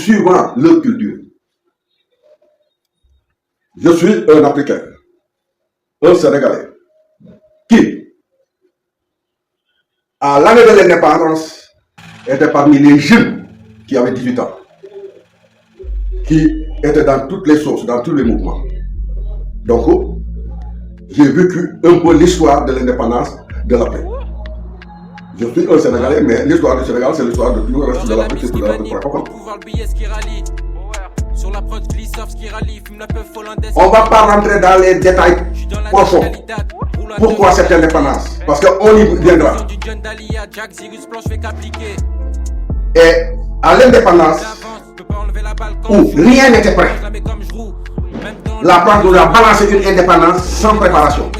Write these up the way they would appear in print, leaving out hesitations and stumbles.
suivant leur culture. Je suis un Africain, un Sénégalais, qui, à l'année de l'indépendance, était parmi les jeunes qui avaient 18 ans, qui étaient dans toutes les sources, dans tous les mouvements. Donc, j'ai vécu un peu l'histoire de l'indépendance de la paix. Je suis un Sénégalais, mais l'histoire du Sénégal, c'est l'histoire de tout le reste de l'Afrique, c'est tout le reste de l'Afrique. On ne va pas rentrer dans les détails profonds. Pourquoi cette indépendance? Parce qu'on y viendra. Et à l'indépendance, où rien n'était prêt, la France nous a balancé une indépendance sans préparation.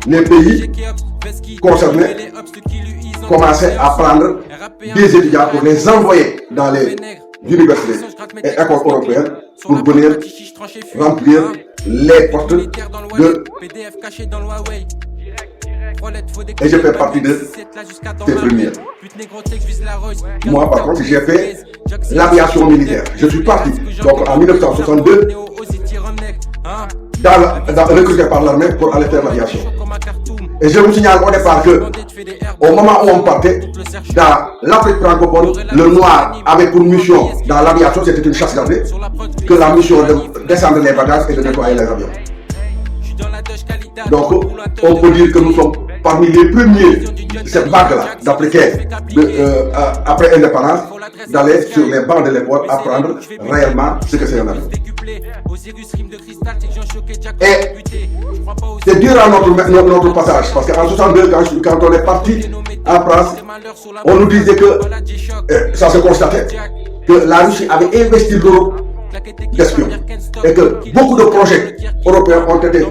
Les pays concernés commençaient à prendre des étudiants pour les envoyer dans les universités et écoles européennes pour venir remplir les postes de... Et je fais partie de ces premiers. Moi, par contre, j'ai fait l'aviation militaire. Je suis parti, donc en 1962, recruté par l'armée pour aller faire l'aviation. Et je vous signale au départ que, au moment où on partait, dans l'Afrique francophone, le noir avait pour mission dans l'aviation, c'était une chasse gardée, que la mission de descendre les bagages et de nettoyer les avions. Donc, on peut dire que nous sommes parmi les premiers, cette vague-là, d'Africains, après indépendance, d'aller sur les bancs de l'école apprendre réellement ce que c'est un avion. Et c'est durant notre passage, parce qu'en 62, quand on est parti en France, on nous disait que, ça se constatait, que la Russie avait investi l'Europe d'espions et que beaucoup de projets européens ont été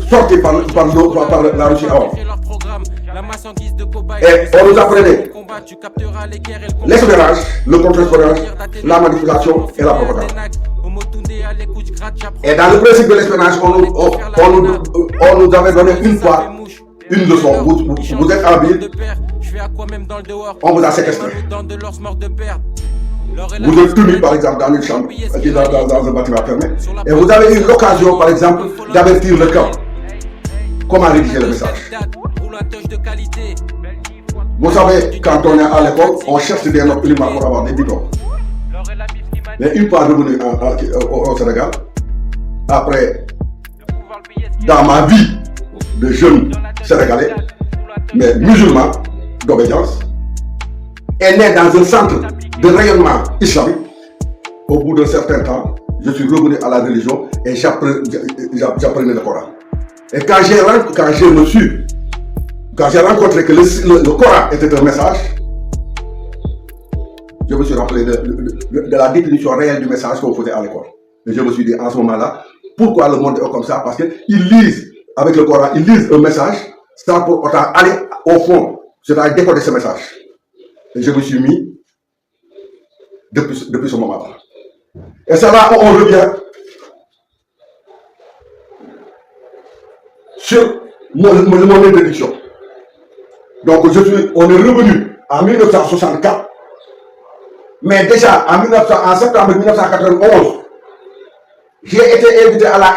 sortis par la Russie avant. Et on nous apprenait l'espionnage, le contre-espionnage, la manipulation et la propagande. Et dans le principe de l'espionnage, on nous avait donné une fois une leçon. Vous êtes habile, on vous a séquestré. Vous êtes tenu par exemple dans une chambre, dans un bâtiment fermé, et vous avez eu l'occasion par exemple d'avertir le camp. Comment rédiger le message? Vous savez, quand on est à l'école, on cherche des notes uniquement pour avoir des diplômes. Mais une fois revenu au Sénégal, après, dans ma vie de jeune Sénégalais, mais musulman d'obédience, est né dans un centre de rayonnement islamique. Au bout d'un certain temps, je suis revenu à la religion et j'apprenais le Coran. Et quand j'ai rencontré que le Coran était un message, je me suis rappelé de la définition réelle du message qu'on faisait à l'école. Et je me suis dit en ce moment-là, pourquoi le monde est comme ça? Parce qu'ils lisent, avec le Coran, ils lisent un message sans pour autant aller au fond, c'est-à-dire décoder ce message. Et je me suis mis depuis ce moment-là. Et c'est là où on revient sur mon introduction. Donc on est revenu en 1964, mais déjà en septembre 1991, j'ai été invité à la